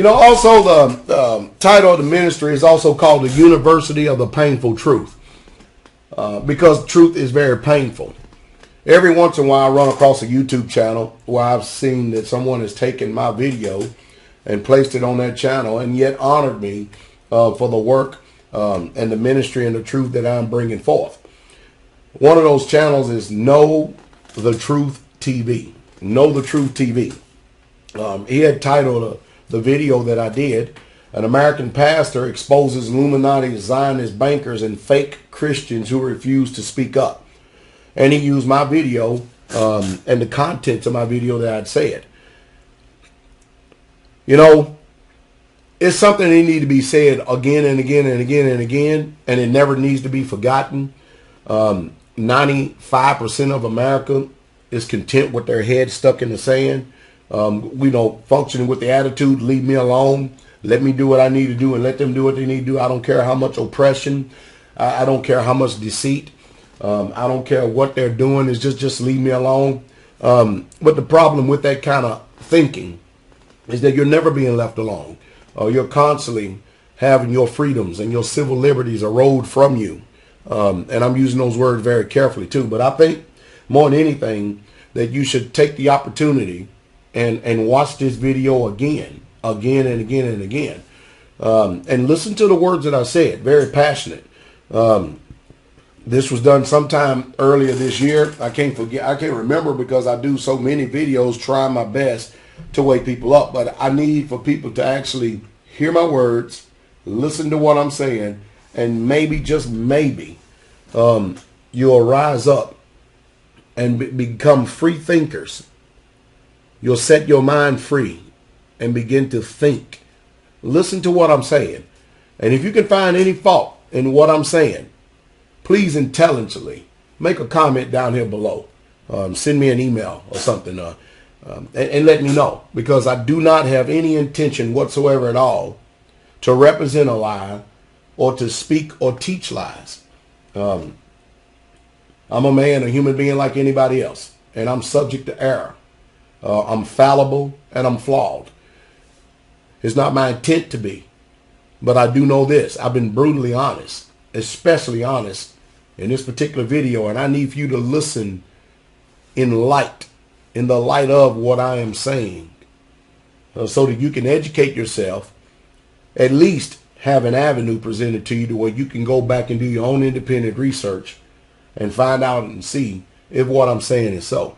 Also the title of the ministry is also called the University of the Painful Truth, because truth is very painful. Every once in a while I run across a YouTube channel where I've seen that someone has taken my video and placed it on that channel and yet honored me for the work and the ministry and the truth that I'm bringing forth. One of those channels is Know the Truth TV. Know the Truth TV. He had titled the video that I did, "An American Pastor Exposes Illuminati, Zionist Bankers, and Fake Christians Who Refuse to Speak Up." And he used my video and the contents of my video that I'd said. It's something that needs to be said again and again and again and again, and it never needs to be forgotten. 95% of America is content with their head stuck in the sand. Functioning with the attitude, leave me alone, let me do what I need to do and let them do what they need to do. I don't care how much oppression, I don't care how much deceit, I don't care what they're doing, is just leave me alone. But the problem with that kind of thinking is that you're never being left alone. You're constantly having your freedoms and your civil liberties erode from you. And I'm using those words very carefully too. But I think more than anything that you should take the opportunity and watch this video again and again and again. And listen to the words that I said, very passionate. This was done sometime earlier this year. I can't remember because I do so many videos trying my best to wake people up. But I need for people to actually hear my words, listen to what I'm saying, and maybe, just maybe, you'll rise up and become free thinkers. You'll set your mind free and begin to think. Listen to what I'm saying. And if you can find any fault in what I'm saying, please intelligently make a comment down here below. Send me an email or something and let me know, because I do not have any intention whatsoever at all to represent a lie or to speak or teach lies. I'm a man, a human being like anybody else, and I'm subject to error. I'm fallible and I'm flawed. It's not my intent to be, but I do know this. I've been brutally honest, especially honest in this particular video, and I need for you to listen in the light of what I am saying, so that you can educate yourself, at least have an avenue presented to you to where you can go back and do your own independent research and find out and see if what I'm saying is so.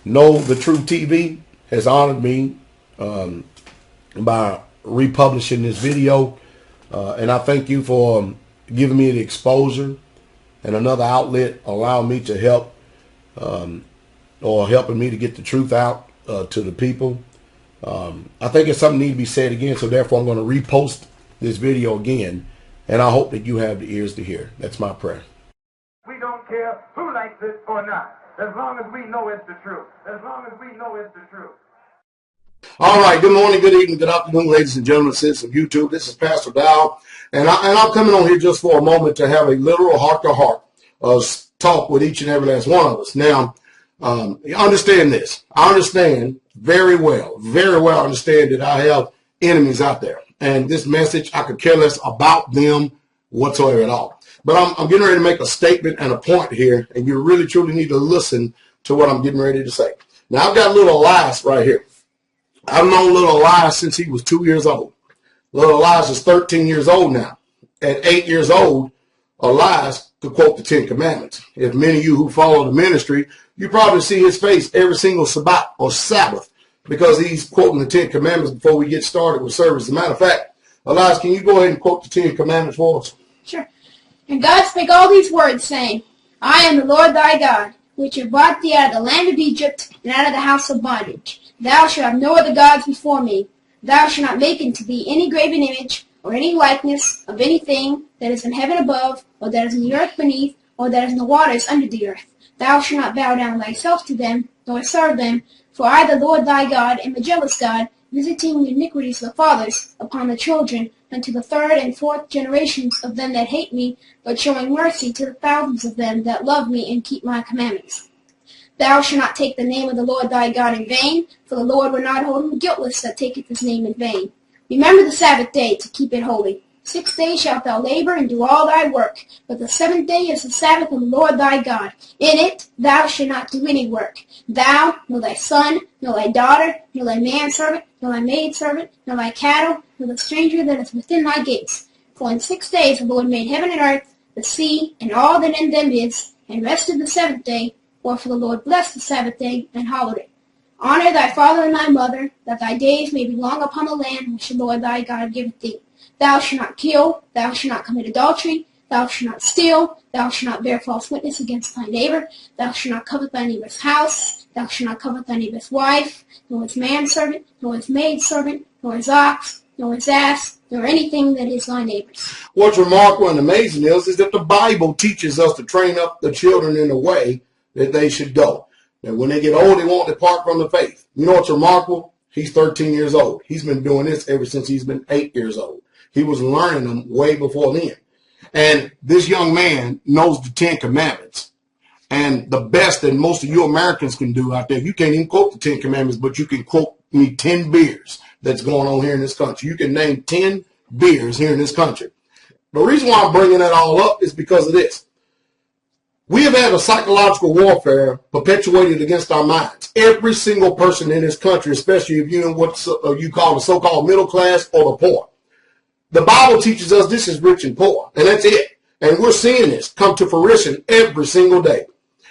Know the Truth TV has honored me by republishing this video, and I thank you for giving me the exposure and another outlet allowing me to help, or helping me to get the truth out to the people. I think it's something that needs to be said again, so therefore I'm going to repost this video again, and I hope that you have the ears to hear. That's my prayer. We don't care who likes it or not, as long as we know it's the truth. As long as we know it's the truth. All right. Good morning, good evening, good afternoon, ladies and gentlemen, citizens of YouTube. This is Pastor Dow, and I'm coming on here just for a moment to have a literal heart-to-heart talk with each and every last one of us. Now, understand this. I understand very well understand that I have enemies out there, and this message, I could care less about them whatsoever at all. But I'm getting ready to make a statement and a point here, and you really truly need to listen to what I'm getting ready to say. Now, I've got little Elias right here. I've known little Elias since he was 2 years old. Little Elias is 13 years old now. At 8 years old, Elias could quote the 10 Commandments. If many of you who follow the ministry, you probably see his face every single Sabbath or Sabbath, because he's quoting the 10 Commandments before we get started with service. As a matter of fact, Elias, can you go ahead and quote the 10 Commandments for us? Sure. And God spake all these words, saying, I am the Lord thy God, which have brought thee out of the land of Egypt, and out of the house of bondage. Thou shalt have no other gods before me. Thou shalt not make unto thee any graven image, or any likeness of anything that is in heaven above, or that is in the earth beneath, or that is in the waters under the earth. Thou shalt not bow down thyself to them, nor serve them. For I, the Lord thy God, am a jealous God, visiting the iniquities of the fathers upon the children, unto the third and fourth generations of them that hate me, but showing mercy to the thousands of them that love me and keep my commandments. Thou shalt not take the name of the Lord thy God in vain, for the Lord will not hold him guiltless that taketh his name in vain. Remember the Sabbath day to keep it holy. 6 days shalt thou labor and do all thy work, but the seventh day is the Sabbath of the Lord thy God. In it thou shalt not do any work, thou, nor thy son, nor thy daughter, nor thy manservant, nor thy maidservant, nor thy cattle, nor the stranger that is within thy gates. For in 6 days the Lord made heaven and earth, the sea, and all that in them is, and rested the seventh day. Wherefore the Lord blessed the Sabbath day and hallowed it. Honor thy father and thy mother, that thy days may be long upon the land which the Lord thy God giveth thee. Thou shalt not kill, thou shalt not commit adultery, thou shalt not steal, thou shalt not bear false witness against thy neighbor, thou shalt not covet thy neighbor's house, thou shalt not covet thy neighbor's wife, nor his manservant, nor his maidservant, nor his ox, nor his ass, nor anything that is thy neighbor's. What's remarkable and amazing is that the Bible teaches us to train up the children in the way that they should go. And when they get old, they won't depart from the faith. You know what's remarkable? He's 13 years old. He's been doing this ever since he's been 8 years old. He was learning them way before then. And this young man knows the 10 Commandments. And the best that most of you Americans can do out there, you can't even quote the 10 Commandments, but you can quote me 10 beers that's going on here in this country. You can name 10 beers here in this country. The reason why I'm bringing that all up is because of this. We have had a psychological warfare perpetuated against our minds. Every single person in this country, especially if you're in what you call the so-called middle class or the poor. The Bible teaches us this is rich and poor, and that's it. And we're seeing this come to fruition every single day.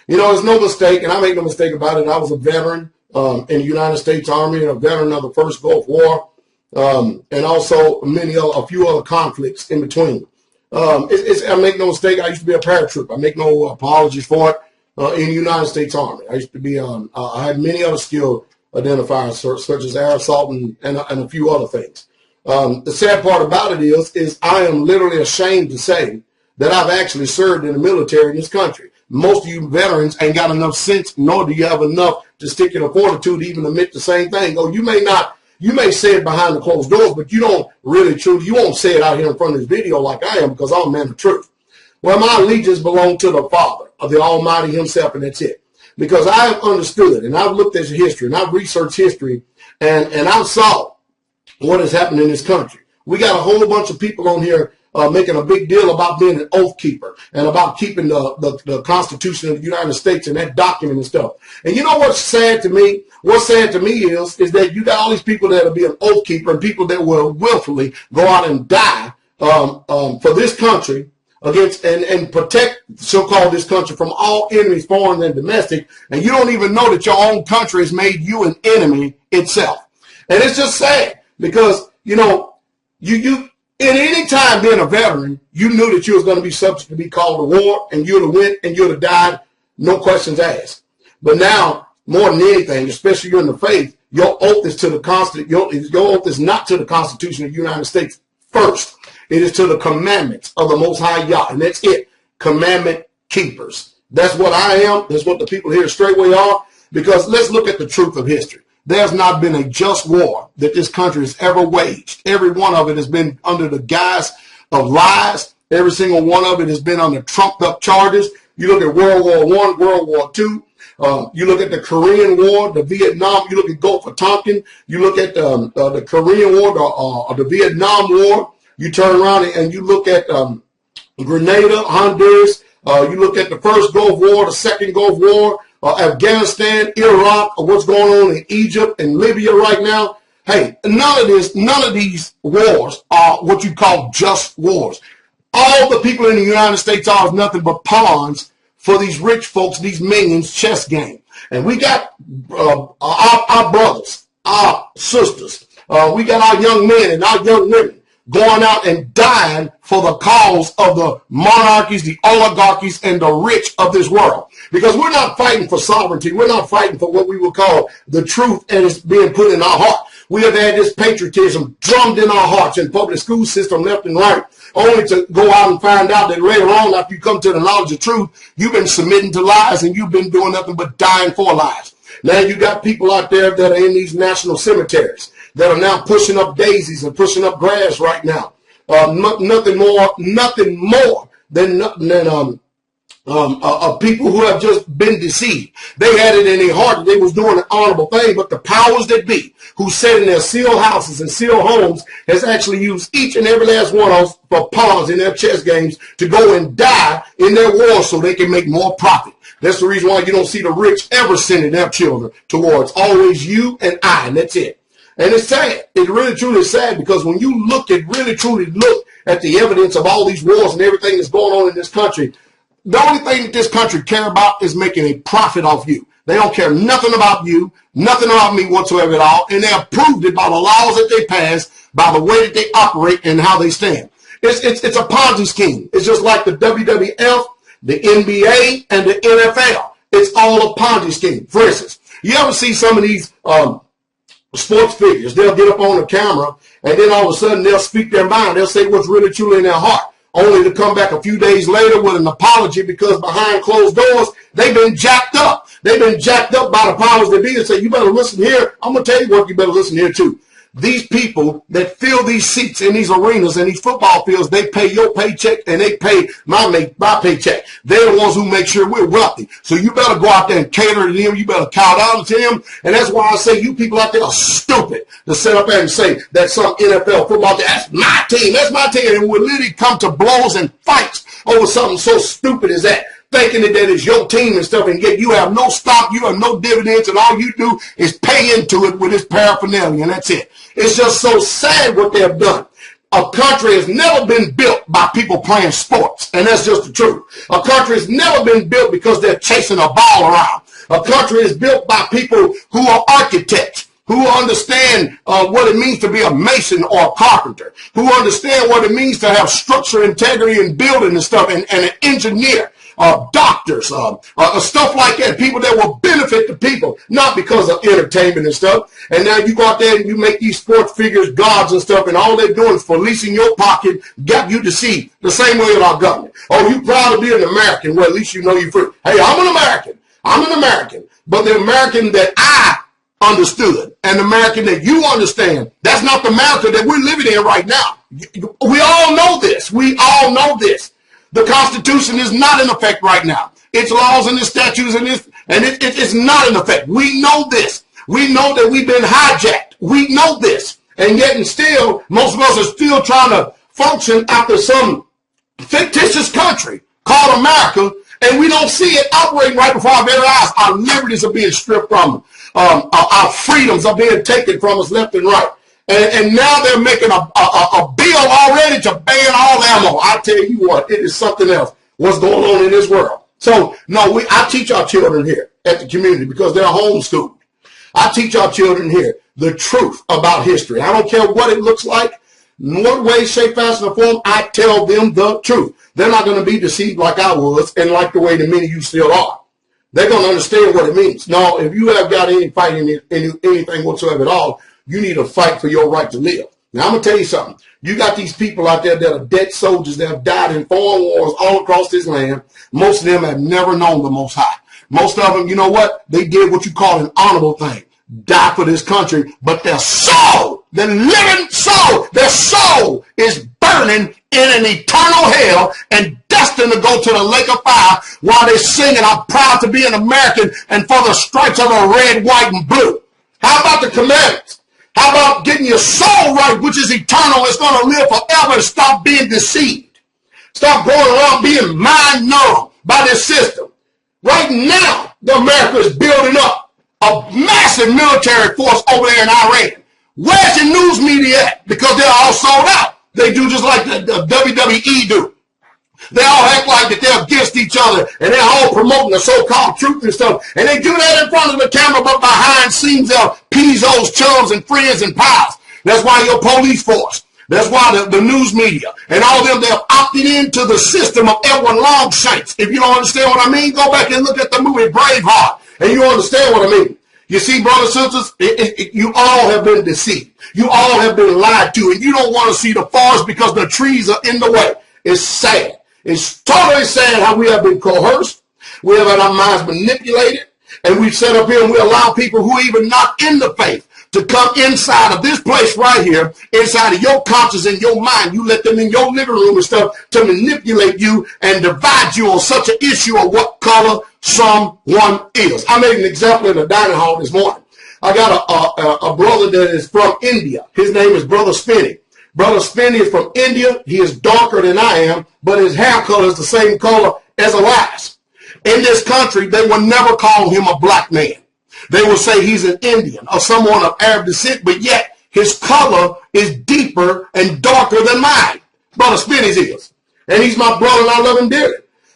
You know, there's no mistake, and I make no mistake about it. I was a veteran in the United States Army and a veteran of the First Gulf War, and also a few other conflicts in between. I make no mistake, I used to be a paratrooper. I make no apologies for it in the United States Army. I used to be, I had many other skill identifiers, such as air assault and a few other things. The sad part about it is I am literally ashamed to say that I've actually served in the military in this country. Most of you veterans ain't got enough sense, nor do you have enough to stick in a fortitude to even admit the same thing. Oh, you may say it behind the closed doors, but you don't really truly, you won't say it out here in front of this video like I am, because I'm a man of truth. Well, my allegiance belongs to the Father of the Almighty himself, and that's it. Because I have understood, and I've looked at history, and I've researched history, and I've saw what has happened in this country. We got a whole bunch of people on here making a big deal about being an oath keeper and about keeping the Constitution of the United States and that document and stuff. And you know what's sad to me? What's sad to me is that you got all these people that will be an oath keeper and people that will willfully go out and die for this country against and protect so-called this country from all enemies, foreign and domestic. And you don't even know that your own country has made you an enemy itself. And it's just sad because, you know, you in any time being a veteran, you knew that you was going to be subject to be called to war, and you'd have went and you'd have died, no questions asked. But now, more than anything, especially you're in the faith, your oath is to the your oath is not to the Constitution of the United States first. It is to the commandments of the Most High Yah, and that's it. Commandment keepers. That's what I am. That's what the people here straightway are. Because let's look at the truth of history. There's not been a just war that this country has ever waged. Every one of it has been under the guise of lies. Every single one of it has been under trumped up charges. You look at World War I, World War II. You look at the Korean War, the Vietnam. You look at Gulf of Tonkin. You look at the Korean War, the Vietnam War. You turn around and you look at Grenada, Honduras. You look at the first Gulf War, the second Gulf War. Afghanistan, Iraq, or what's going on in Egypt and Libya right now. Hey, none of these wars are what you call just wars. All the people in the United States are nothing but pawns for these rich folks, these minions chess game. And we got our brothers, our sisters, we got our young men and our young women going out and dying for the cause of the monarchies, the oligarchies, and the rich of this world. Because we're not fighting for sovereignty. We're not fighting for what we would call the truth, and it's being put in our heart. We have had this patriotism drummed in our hearts in public school system left and right, only to go out and find out that later on, after you come to the knowledge of truth, you've been submitting to lies and you've been doing nothing but dying for lies. Now you got people out there that are in these national cemeteries that are now pushing up daisies and pushing up grass right now. Nothing more than of people who have just been deceived. They had it in their heart that they was doing an honorable thing, but the powers that be, who sit in their sealed houses and sealed homes, has actually used each and every last one of us for pawns in their chess games to go and die in their wars so they can make more profit. That's the reason why you don't see the rich ever sending their children towards. Always you and I, and that's it. And it's sad. It's really truly sad, because when you really truly look at the evidence of all these wars and everything that's going on in this country, the only thing that this country care about is making a profit off you. They don't care nothing about you, nothing about me whatsoever at all, and they have proved it by the laws that they pass, by the way that they operate and how they stand. It's a Ponzi scheme. It's just like the WWF, the NBA, and the NFL. It's all a Ponzi scheme. For instance, you ever see some of these sports figures? They'll get up on the camera, and then all of a sudden they'll speak their mind. They'll say what's really truly in their heart, only to come back a few days later with an apology, because behind closed doors, they've been jacked up. They've been jacked up by the powers that be and say, you better listen here. I'm going to tell you what, you better listen here too. These people that fill these seats in these arenas and these football fields, they pay your paycheck and they pay my paycheck. They're the ones who make sure we're wealthy. So you better go out there and cater to them. You better cow down to them. And that's why I say you people out there are stupid to sit up there and say that some NFL football team, that's my team, that's my team. And we'll literally come to blows and fights over something so stupid as that, thinking that is your team and stuff, and yet you have no stock, you have no dividends, and all you do is pay into it with this paraphernalia, and that's it. It's just so sad what they have done. A country has never been built by people playing sports, and that's just the truth. A country has never been built because they're chasing a ball around. A country is built by people who are architects, who understand what it means to be a mason or a carpenter, who understand what it means to have structure, integrity, and building and stuff, and an engineer. Doctors, stuff like that, people that will benefit the people, not because of entertainment and stuff. And now you go out there and you make these sports figures gods and stuff, and all they're doing is policing your pocket, got you deceived, the same way with our government. Oh, you proud to be an American? Well, at least you know you're free. Hey, I'm an American. I'm an American. But the American that I understood and the American that you understand, that's not the America that we're living in right now. We all know this. We all know this. The Constitution is not in effect right now. Its laws and its statutes and it's not in effect. We know this. We know that we've been hijacked. We know this. And yet and still, most of us are still trying to function after some fictitious country called America, and we don't see it operating right before our very eyes. Our liberties are being stripped from us. Our freedoms are being taken from us left and right. And now they're making a bill already to ban all ammo. I tell you what, it is something else what's going on in this world. So, no, I teach our children here at the community because they're homeschooled. I teach our children here the truth about history. I don't care what it looks like, in what way, shape, fashion, or form, I tell them the truth. They're not going to be deceived like I was and like the way that many of you still are. They're going to understand what it means. Now, if you have got any fight in anything whatsoever at all, you need to fight for your right to live. Now, I'm going to tell you something. You got these people out there that are dead soldiers that have died in foreign wars all across this land. Most of them have never known the Most High. Most of them, you know what? They did what you call an honorable thing. Die for this country, but their soul, their living soul, their soul is burning in an eternal hell and destined to go to the lake of fire while they're singing, I'm proud to be an American and for the stripes of a red, white, and blue. How about the commandments? How about getting your soul right, which is eternal? It's going to live forever, and stop being deceived. Stop going around being mind numb by this system. Right now, America is building up a massive military force over there in Iran. Where's your news media at? Because they're all sold out. They do just like the WWE do. They all act like that they're against each other, and they're all promoting the so-called truth and stuff. And they do that in front of the camera, but behind scenes they're Pizos, chums, and friends and pals. That's why your police force, that's why the news media, and all of them, they're opted into the system of Edwin Longshanks. If you don't understand what I mean, go back and look at the movie Braveheart, and you understand what I mean. You see, brothers and sisters, you all have been deceived. You all have been lied to, and you don't want to see the forest because the trees are in the way. It's sad. It's totally sad how we have been coerced. We have had our minds manipulated, and we've set up here and we allow people who are even not in the faith to come inside of this place right here, inside of your conscience and your mind. You let them in your living room and stuff to manipulate you and divide you on such an issue of what color someone is. I made an example in the dining hall this morning. I got a brother that is from India. His name is Brother Spinney. Brother Spinney is from India. He is darker than I am, but his hair color is the same color as Elias. In this country, they will never call him a black man. They will say he's an Indian or someone of Arab descent, but yet his color is deeper and darker than mine. Brother Spinney's is. And he's my brother and I love him dearly.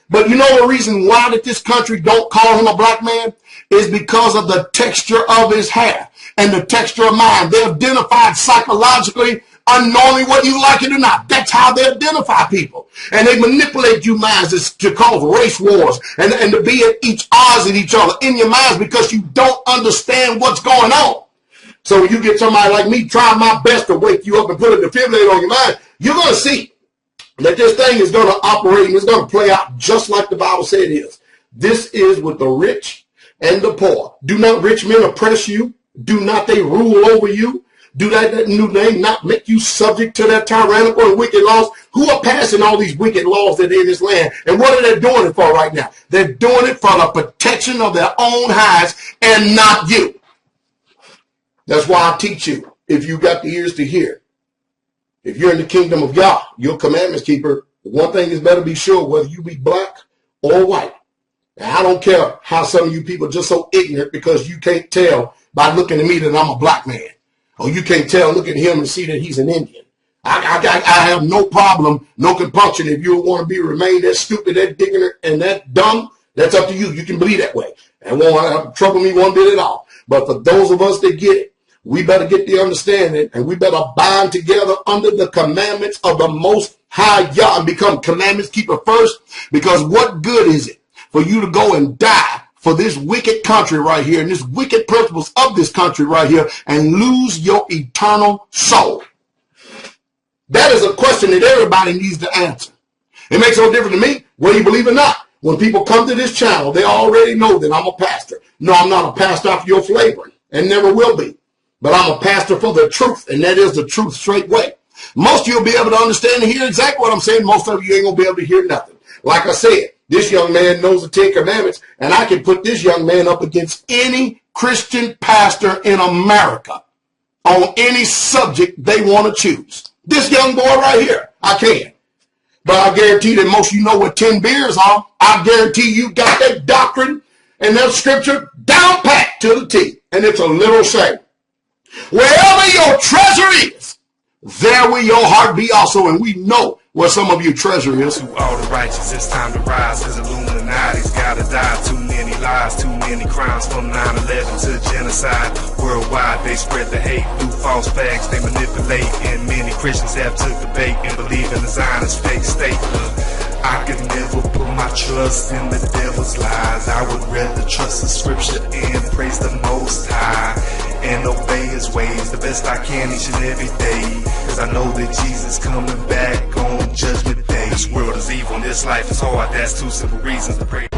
But you know the reason why that this country don't call him a black man is because of the texture of his hair and the texture of mine. They're identified psychologically, unknowingly, whether you like it or not. That's how they identify people. And they manipulate you minds to cause race wars and to be at odds with each other in your minds because you don't understand what's going on. So when you get somebody like me trying my best to wake you up and put a defibrillator on your mind, you're going to see that this thing is going to operate and it's going to play out just like the Bible said it is. This is with the rich and the poor. Do not rich men oppress you. Do not they rule over you. Do that new name not make you subject to their tyrannical and wicked laws? Who are passing all these wicked laws that are in this land? And what are they doing it for right now? They're doing it for the protection of their own hides and not you. That's why I teach you, if you got the ears to hear, if you're in the kingdom of God, you're a commandments keeper, one thing is better be sure, whether you be black or white. And I don't care how some of you people are just so ignorant because you can't tell by looking at me that I'm a black man. Or you can't tell, look at him and see that he's an Indian. I have no problem, no compunction. If you want to remain that stupid, that ignorant, and that dumb, that's up to you. You can believe that way. And won't trouble me one bit at all. But for those of us that get it, we better get the understanding and we better bind together under the commandments of the Most High Yah and become commandments keeper first. Because what good is it for you to go and die for this wicked country right here and this wicked principles of this country right here and lose your eternal soul? That is a question that everybody needs to answer. It makes no difference to me whether you believe or not. When people come to this channel, they already know that I'm a pastor. No, I'm not a pastor after your flavoring and never will be. But I'm a pastor for the truth, and that is the truth straight way. Most of you will be able to understand and hear exactly what I'm saying. Most of you ain't going to be able to hear nothing. Like I said, this young man knows the 10 Commandments, and I can put this young man up against any Christian pastor in America on any subject they want to choose. This young boy right here, I can. But I guarantee that most of you know what 10 beers are. I guarantee you got that doctrine and that scripture down pat to the T. And it's a little shame. Wherever your treasure is, there will your heart be also. And we know where some of your treasure is. To all the righteous, it's time to rise. Cause Illuminati's gotta die. Too many lies, too many crimes. From 9/11 to genocide. Worldwide, they spread the hate through false facts. They manipulate, and many Christians have took the bait and believe in the Zionist fake state. I could never put my trust in the devil's lies. I would rather trust the scripture and praise the Most High and obey his ways the best I can each and every day. Cause I know that Jesus coming back on judgment day. This world is evil and this life is hard. That's two simple reasons to pray.